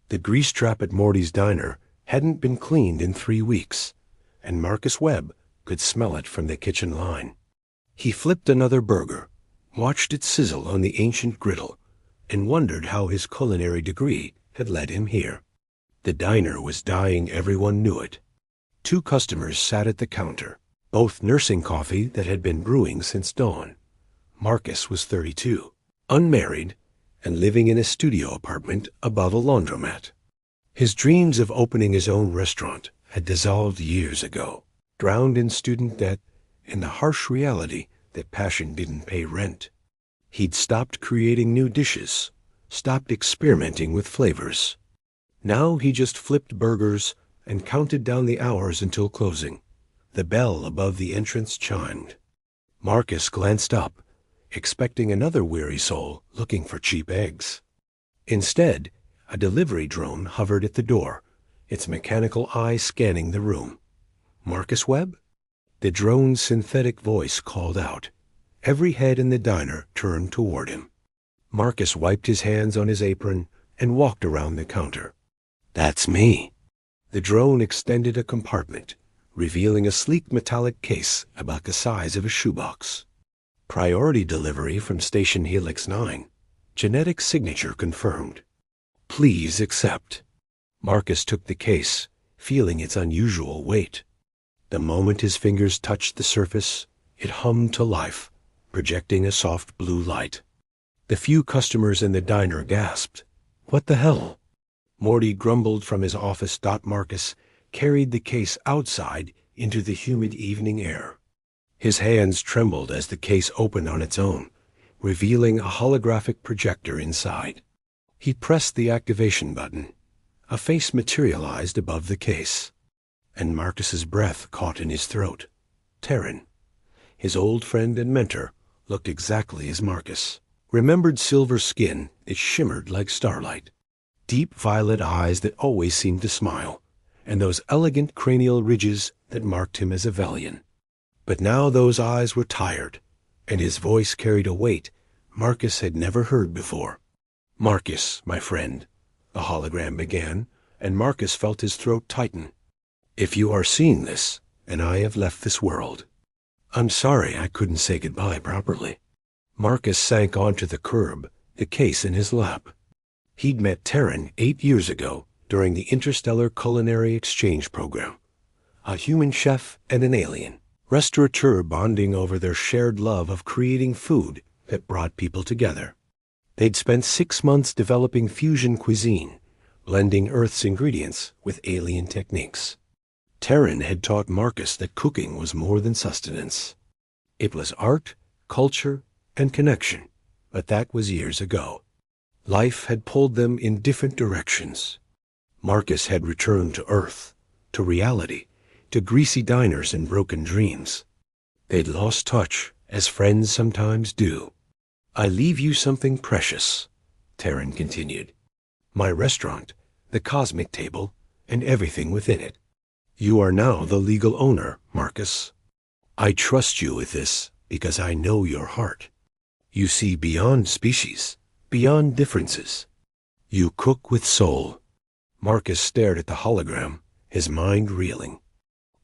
The grease trap at Morty's diner hadn't been cleaned in 3 weeks, and Marcus Webb could smell it from the kitchen line. He flipped another burger, watched it sizzle on the ancient griddle, and wondered how his culinary degree had led him here. The diner was dying, everyone knew it. 2 customers sat at the counter, both nursing coffee that had been brewing since dawn. Marcus was 32, unmarried, and living in a studio apartment above a laundromat. His dreams of opening his own restaurant had dissolved years ago, drowned in student debt and the harsh reality that passion didn't pay rent. He'd stopped creating new dishes, stopped experimenting with flavors. Now he just flipped burgers and counted down the hours until closing. The bell above the entrance chimed. Marcus glanced up, expecting another weary soul looking for cheap eggs. Instead, a delivery drone hovered at the door, its mechanical eye scanning the room. "Marcus Webb?" The drone's synthetic voice called out. Every head in the diner turned toward him. Marcus wiped his hands on his apron and walked around the counter. "That's me." The drone extended a compartment, revealing a sleek metallic case about the size of a shoebox. "Priority delivery from Station Helix 9. Genetic signature confirmed. Please accept." Marcus took the case, feeling its unusual weight. The moment his fingers touched the surface, it hummed to life, projecting a soft blue light. The few customers in the diner gasped. "What the hell?" Morty grumbled from his office. Marcus carried the case outside into the humid evening air. His hands trembled as the case opened on its own, revealing a holographic projector inside. He pressed the activation button. A face materialized above the case, and Marcus's breath caught in his throat. Terran, his old friend and mentor, looked exactly as Marcus. Remembered silver skin that shimmered like starlight, deep violet eyes that always seemed to smile, and those elegant cranial ridges that marked him as a Velian. But now those eyes were tired, and his voice carried a weight Marcus had never heard before. "Marcus, my friend," the hologram began, and Marcus felt his throat tighten. "If you are seeing this, and I have left this world, I'm sorry I couldn't say goodbye properly." Marcus sank onto the curb, the case in his lap. He'd met Terran 8 years ago during the Interstellar Culinary Exchange Program. A human chef and an alien restaurateur bonding over their shared love of creating food that brought people together. They'd spent 6 months developing fusion cuisine, blending Earth's ingredients with alien techniques. Terran had taught Marcus that cooking was more than sustenance. It was art, culture, and connection, but that was years ago. Life had pulled them in different directions. Marcus had returned to Earth, to reality, to greasy diners and broken dreams. They'd lost touch, as friends sometimes do. "I leave you something precious," Terran continued. "My restaurant, the cosmic table, and everything within it. You are now the legal owner, Marcus. I trust you with this because I know your heart. You see beyond species, beyond differences. You cook with soul." Marcus stared at the hologram, his mind reeling.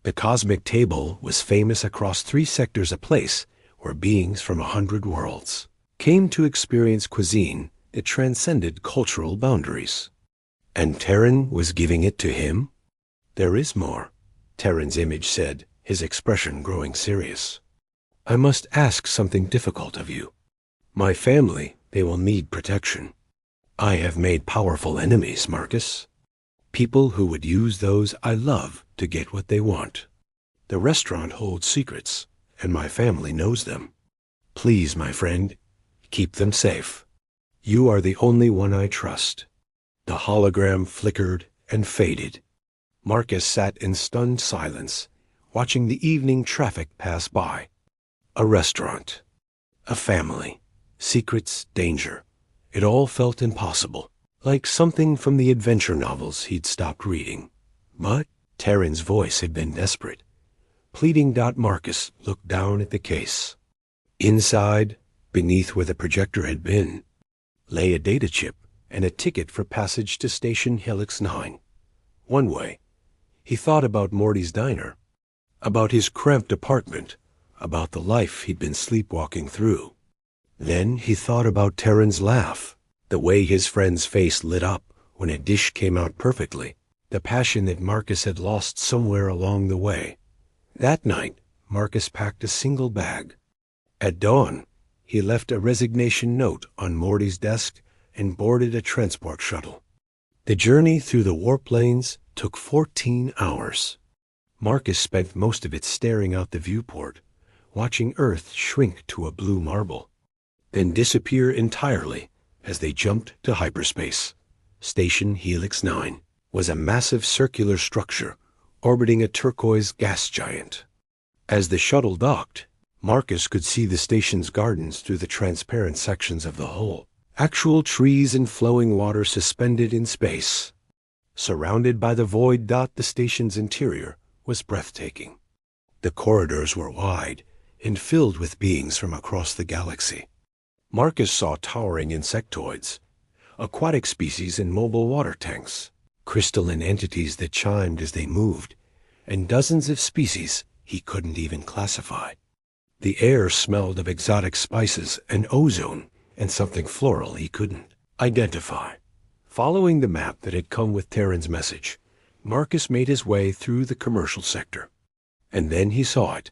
The cosmic table was famous across 3 sectors, a place where beings from 100 worlds came to experience cuisine that transcended cultural boundaries. And Terran was giving it to him? "There is more," Terran's image said, his expression growing serious. "I must ask something difficult of you. My family, they will need protection. I have made powerful enemies, Marcus. People who would use those I love to get what they want. The restaurant holds secrets, and my family knows them. Please, my friend, keep them safe. You are the only one I trust." The hologram flickered and faded. Marcus sat in stunned silence, watching the evening traffic pass by. A restaurant, a family, secrets, danger. It all felt impossible, like something from the adventure novels he'd stopped reading. But Terran's voice had been desperate. Pleading. Marcus looked down at the case. Inside, beneath where the projector had been, lay a data chip and a ticket for passage to Station Helix 9. One way. He thought about Morty's diner, about his cramped apartment, about the life he'd been sleepwalking through. Then he thought about Terran's laugh, the way his friend's face lit up when a dish came out perfectly, the passion that Marcus had lost somewhere along the way. That night, Marcus packed a single bag. At dawn, he left a resignation note on Morty's desk and boarded a transport shuttle. The journey through the warp lanes took 14 hours. Marcus spent most of it staring out the viewport, watching Earth shrink to a blue marble, then disappear entirely as they jumped to hyperspace. Station Helix 9 was a massive circular structure orbiting a turquoise gas giant. As the shuttle docked, Marcus could see the station's gardens through the transparent sections of the hull. Actual trees and flowing water suspended in space. Surrounded by the void, the station's interior was breathtaking. The corridors were wide and filled with beings from across the galaxy. Marcus saw towering insectoids, aquatic species in mobile water tanks, crystalline entities that chimed as they moved, and dozens of species he couldn't even classify. The air smelled of exotic spices and ozone and something floral he couldn't identify. Following the map that had come with Terran's message, Marcus made his way through the commercial sector. And then he saw it.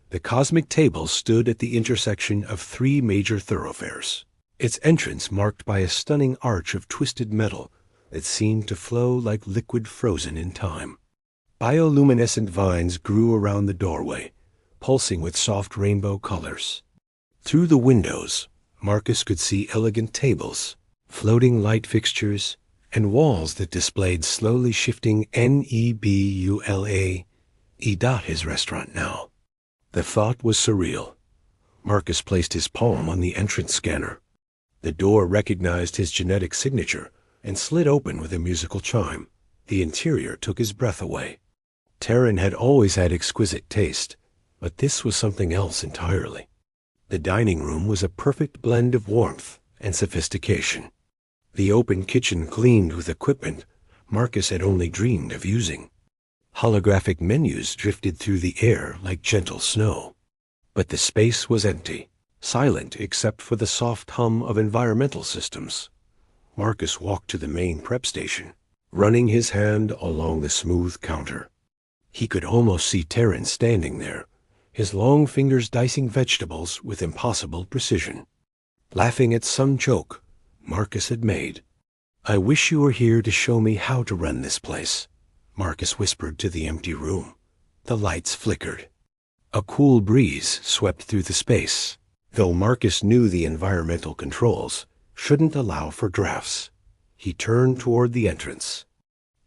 The cosmic table stood at the intersection of 3 major thoroughfares, its entrance marked by a stunning arch of twisted metal that seemed to flow like liquid frozen in time. Bioluminescent vines grew around the doorway, pulsing with soft rainbow colors. Through the windows, Marcus could see elegant tables, floating light fixtures, and walls that displayed slowly shifting Nebula. His restaurant now. The thought was surreal. Marcus placed his palm on the entrance scanner. The door recognized his genetic signature and slid open with a musical chime. The interior took his breath away. Terran had always had exquisite taste, but this was something else entirely. The dining room was a perfect blend of warmth and sophistication. The open kitchen gleamed with equipment Marcus had only dreamed of using. Holographic menus drifted through the air like gentle snow. But the space was empty, silent except for the soft hum of environmental systems. Marcus walked to the main prep station, running his hand along the smooth counter. He could almost see Terran standing there, his long fingers dicing vegetables with impossible precision, laughing at some joke Marcus had made. "I wish you were here to show me how to run this place," Marcus whispered to the empty room. The lights flickered. A cool breeze swept through the space, though Marcus knew the environmental controls shouldn't allow for drafts. He turned toward the entrance.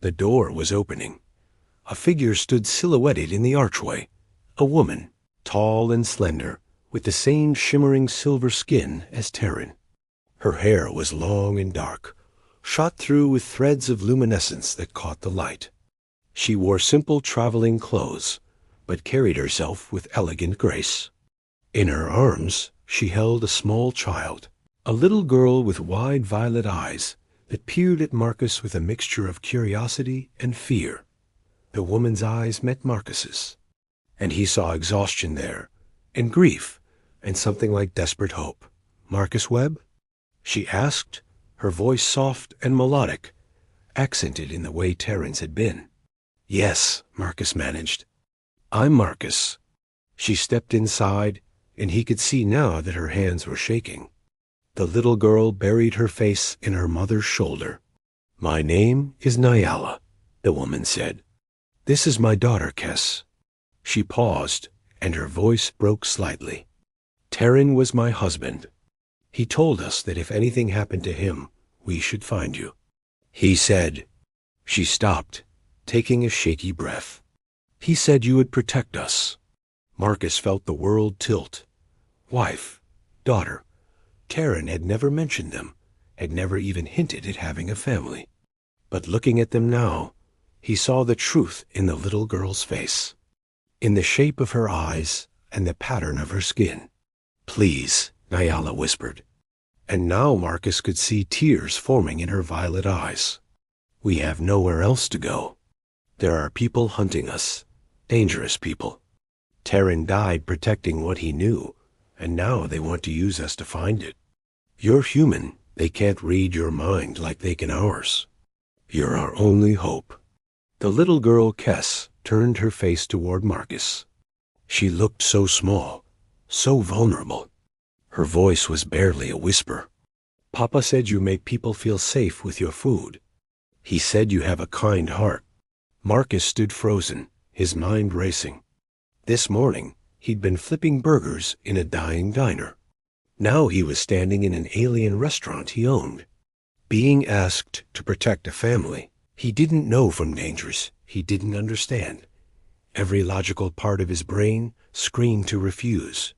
The door was opening. A figure stood silhouetted in the archway, a woman, tall and slender, with the same shimmering silver skin as Terran. Her hair was long and dark, shot through with threads of luminescence that caught the light. She wore simple traveling clothes, but carried herself with elegant grace. In her arms, she held a small child, a little girl with wide violet eyes that peered at Marcus with a mixture of curiosity and fear. The woman's eyes met Marcus's, and he saw exhaustion there, and grief, and something like desperate hope. "Marcus Webb?" she asked, her voice soft and melodic, accented in the way Terran's had been. "Yes," Marcus managed. "I'm Marcus." She stepped inside, and he could see now that her hands were shaking. The little girl buried her face in her mother's shoulder. "My name is Nyala," the woman said. "This is my daughter, Kess." She paused, and her voice broke slightly. "Terran was my husband. He told us that if anything happened to him, we should find you. He said—" She stopped, taking a shaky breath. "He said you would protect us." Marcus felt the world tilt. Wife, daughter. Terran had never mentioned them, had never even hinted at having a family. But looking at them now, he saw the truth in the little girl's face, in the shape of her eyes and the pattern of her skin. "Please," Nyala whispered. And now Marcus could see tears forming in her violet eyes. We have nowhere else to go. There are people hunting us. Dangerous people. Terran died protecting what he knew, and now they want to use us to find it. You're human. They can't read your mind like they can ours. You're our only hope. The little girl Kess turned her face toward Marcus. She looked so small, so vulnerable. Her voice was barely a whisper. Papa said you make people feel safe with your food. He said you have a kind heart. Marcus stood frozen, his mind racing. This morning, he'd been flipping burgers in a dying diner. Now he was standing in an alien restaurant he owned, being asked to protect a family he didn't know from dangers he didn't understand. Every logical part of his brain screamed to refuse,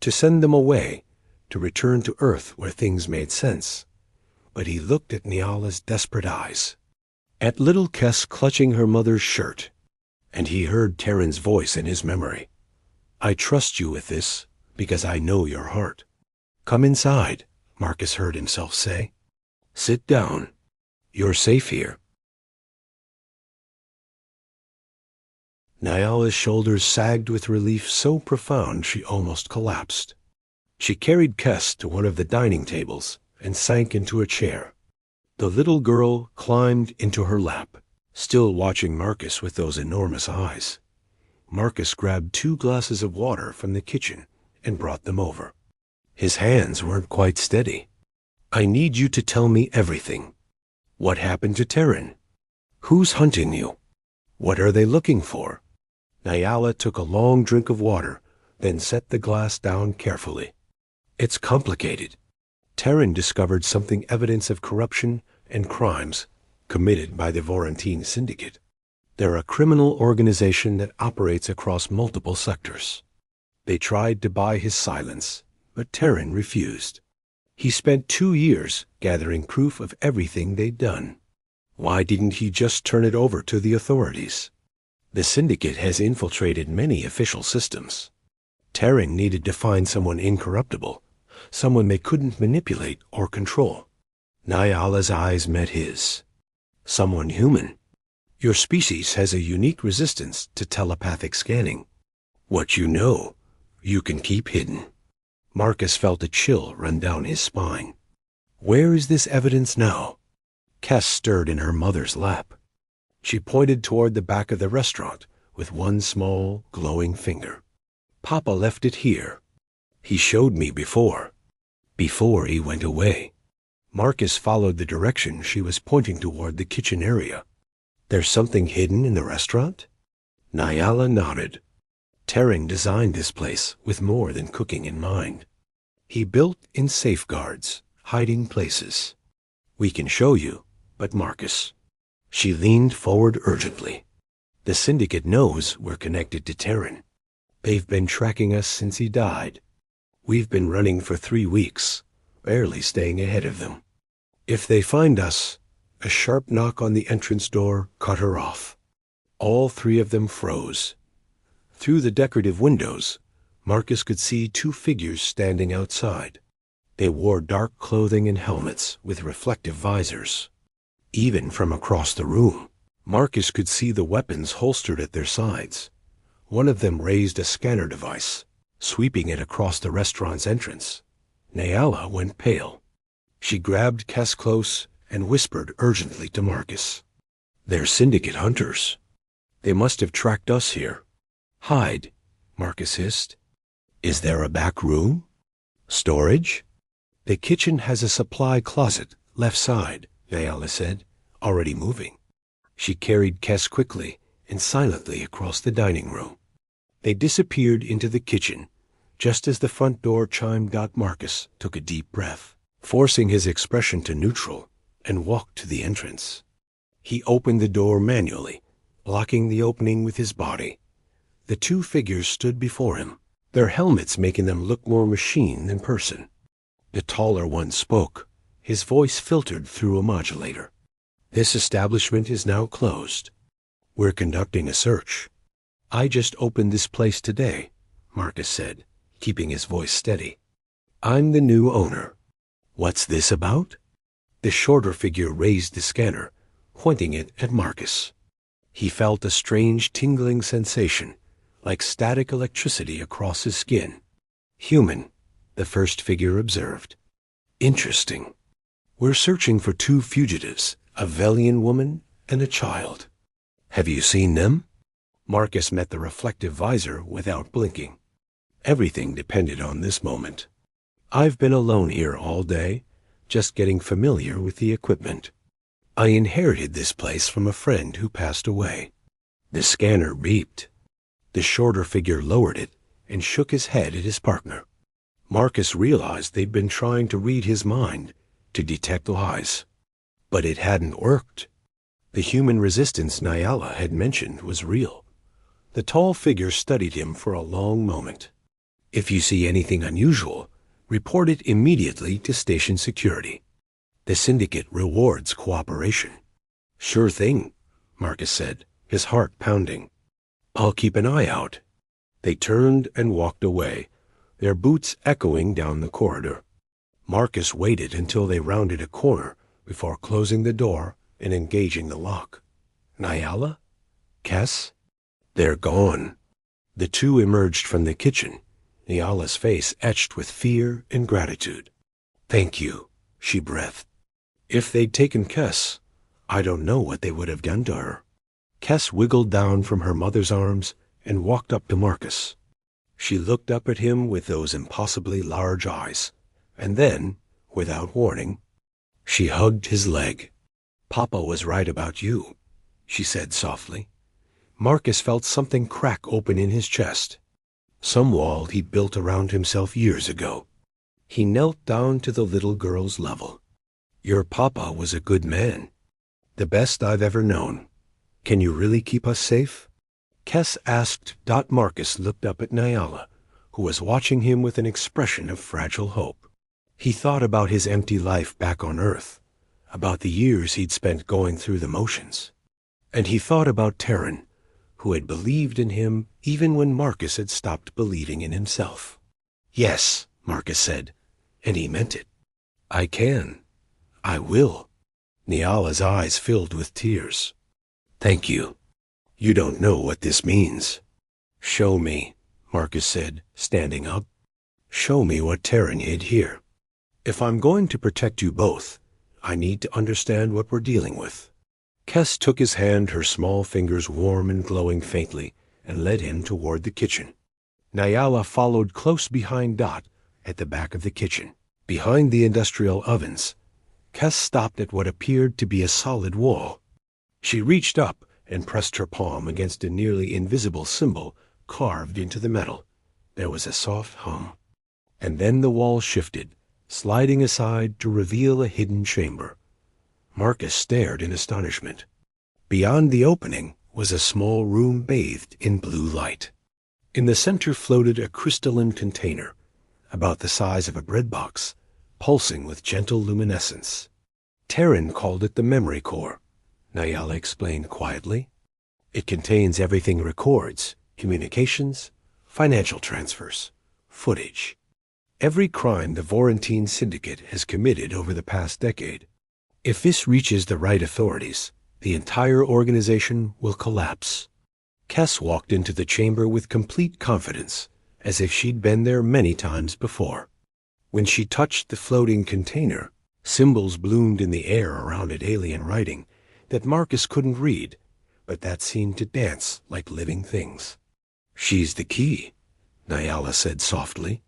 to send them away, to return to Earth where things made sense. But he looked at Nyala's desperate eyes, at little Kess clutching her mother's shirt, and he heard Terran's voice in his memory. I trust you with this because I know your heart. Come inside, Marcus heard himself say. Sit down. You're safe here. Nyala's shoulders sagged with relief so profound she almost collapsed. She carried Kess to one of the dining tables and sank into a chair. The little girl climbed into her lap, still watching Marcus with those enormous eyes. Marcus grabbed 2 glasses of water from the kitchen and brought them over. His hands weren't quite steady. I need you to tell me everything. What happened to Terran? Who's hunting you? What are they looking for? Nyala took a long drink of water, then set the glass down carefully. It's complicated. Terran discovered something evidence of corruption and crimes committed by the Vorantine Syndicate. They're a criminal organization that operates across multiple sectors. They tried to buy his silence, but Terran refused. He spent 2 years gathering proof of everything they'd done. Why didn't he just turn it over to the authorities? The Syndicate has infiltrated many official systems. Terran needed to find someone incorruptible, someone they couldn't manipulate or control. Nyala's eyes met his. Someone human. Your species has a unique resistance to telepathic scanning. What you know, you can keep hidden. Marcus felt a chill run down his spine. Where is this evidence now? Kess stirred in her mother's lap. She pointed toward the back of the restaurant with one small, glowing finger. Papa left it here. He showed me before he went away. Marcus followed the direction she was pointing toward the kitchen area. There's something hidden in the restaurant? Nyala nodded. Terran designed this place with more than cooking in mind. He built in safeguards, hiding places. We can show you, but Marcus. She leaned forward urgently. The Syndicate knows we're connected to Terran. They've been tracking us since he died. We've been running for 3 weeks, barely staying ahead of them. If they find us, a sharp knock on the entrance door cut her off. All 3 of them froze. Through the decorative windows, Marcus could see 2 figures standing outside. They wore dark clothing and helmets with reflective visors. Even from across the room, Marcus could see the weapons holstered at their sides. One of them raised a scanner device, sweeping it across the restaurant's entrance. Nyala went pale. She grabbed Kess close and whispered urgently to Marcus. They're Syndicate hunters. They must have tracked us here. Hide, Marcus hissed. Is there a back room? Storage? The kitchen has a supply closet, left side, Nyala said, already moving. She carried Kess quickly and silently across the dining room. They disappeared into the kitchen. Just as the front door chimed out, Marcus took a deep breath, forcing his expression to neutral, and walked to the entrance. He opened the door manually, blocking the opening with his body. The 2 figures stood before him, their helmets making them look more machine than person. The taller one spoke, his voice filtered through a modulator. This establishment is now closed. We're conducting a search. I just opened this place today, Marcus said, keeping his voice steady. I'm the new owner. "What's this about?" The shorter figure raised the scanner, pointing it at Marcus. He felt a strange tingling sensation, like static electricity across his skin. "Human," the first figure observed. "Interesting. We're searching for two fugitives, a Velian woman and a child. Have you seen them?" Marcus met the reflective visor without blinking. Everything depended on this moment. "I've been alone here all day, just getting familiar with the equipment. I inherited this place from a friend who passed away." The scanner beeped. The shorter figure lowered it and shook his head at his partner. Marcus realized they'd been trying to read his mind, to detect lies. But it hadn't worked. The human resistance Nyala had mentioned was real. The tall figure studied him for a long moment. "If you see anything unusual, report it immediately to station security. The syndicate rewards cooperation." "Sure thing," Marcus said, his heart pounding. "I'll keep an eye out." They turned and walked away, their boots echoing down the corridor. Marcus waited until they rounded a corner before closing the door and engaging the lock. "Nyala? Kes?" "They're gone." The two emerged from the kitchen, Nyala's face etched with fear and gratitude. "Thank you," she breathed. "If they'd taken Kes, I don't know what they would have done to her." Kes wiggled down from her mother's arms and walked up to Marcus. She looked up at him with those impossibly large eyes, and then, without warning, she hugged his leg. "Papa was right about you," she said softly. Marcus felt something crack open in his chest. Some wall he'd built around himself years ago. He knelt down to the little girl's level. "Your papa was a good man. The best I've ever known. Can you really keep us safe?" Kes asked. Marcus looked up at Nyala, who was watching him with an expression of fragile hope. He thought about his empty life back on Earth, about the years he'd spent going through the motions. And he thought about Terran, who had believed in him even when Marcus had stopped believing in himself. "Yes," Marcus said, and he meant it. "I can. I will." Nyala's eyes filled with tears. "Thank you. You don't know what this means." "Show me," Marcus said, standing up. "Show me what Terran hid here. If I'm going to protect you both, I need to understand what we're dealing with." Kes took his hand, her small fingers warm and glowing faintly, and led him toward the kitchen. Nyala followed close behind Dot at the back of the kitchen. Behind the industrial ovens, Kes stopped at what appeared to be a solid wall. She reached up and pressed her palm against a nearly invisible symbol carved into the metal. There was a soft hum. And then the wall shifted, sliding aside to reveal a hidden chamber. Marcus stared in astonishment. Beyond the opening was a small room bathed in blue light. In the center floated a crystalline container, about the size of a bread box, pulsing with gentle luminescence. Terran called it the memory core, Nyala explained quietly. "It contains everything records, communications, financial transfers, footage. Every crime the Vorentine Syndicate has committed over the past decade. If this reaches the right authorities, the entire organization will collapse." Kes walked into the chamber with complete confidence, as if she'd been there many times before. When she touched the floating container, symbols bloomed in the air around it, alien writing that Marcus couldn't read, but that seemed to dance like living things. "She's the key," Nyala said softly.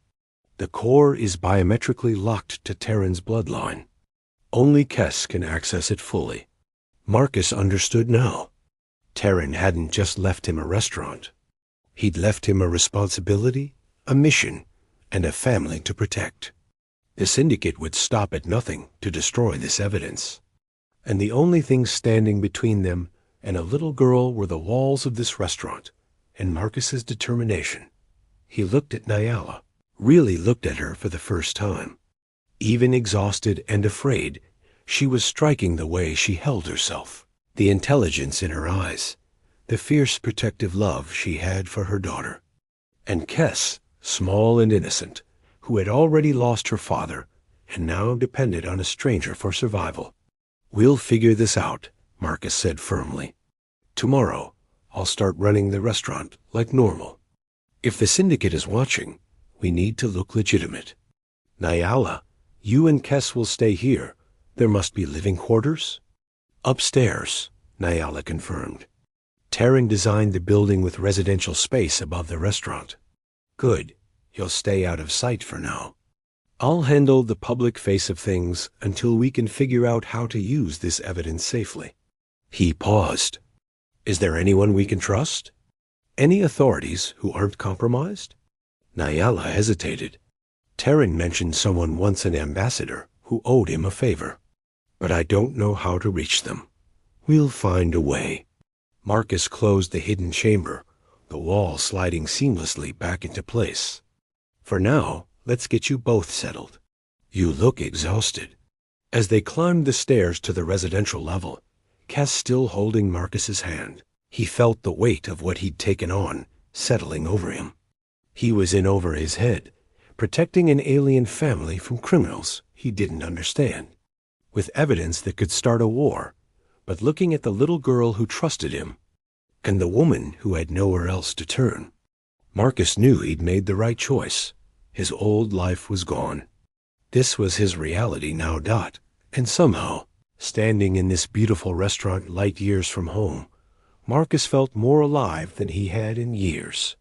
"The core is biometrically locked to Terran's bloodline. Only Kes can access it fully." Marcus understood now. Terran hadn't just left him a restaurant. He'd left him a responsibility, a mission, and a family to protect. The Syndicate would stop at nothing to destroy this evidence. And the only thing standing between them and a little girl were the walls of this restaurant, and Marcus's determination. He looked at Nyala, really looked at her for the first time. Even exhausted and afraid, she was striking the way she held herself, the intelligence in her eyes, the fierce protective love she had for her daughter. And Kes, small and innocent, who had already lost her father and now depended on a stranger for survival. "We'll figure this out," Marcus said firmly. "Tomorrow, I'll start running the restaurant like normal. If the syndicate is watching, we need to look legitimate. Nyala, you and Kess will stay here. There must be living quarters?" "Upstairs," Nyala confirmed. "Taryn designed the building with residential space above the restaurant." "Good. You'll stay out of sight for now. I'll handle the public face of things until we can figure out how to use this evidence safely." He paused. "Is there anyone we can trust? Any authorities who aren't compromised?" Nyala hesitated. "Taryn mentioned someone once an ambassador who owed him a favor, but I don't know how to reach them. We'll find a way." Marcus closed the hidden chamber, the wall sliding seamlessly back into place. "For now, let's get you both settled. You look exhausted." As they climbed the stairs to the residential level, Cass still holding Marcus's hand, he felt the weight of what he'd taken on settling over him. He was in over his head, protecting an alien family from criminals he didn't understand, with evidence that could start a war, but looking at the little girl who trusted him, and the woman who had nowhere else to turn. Marcus knew he'd made the right choice. His old life was gone. This was his reality now. And somehow, standing in this beautiful restaurant light years from home, Marcus felt more alive than he had in years.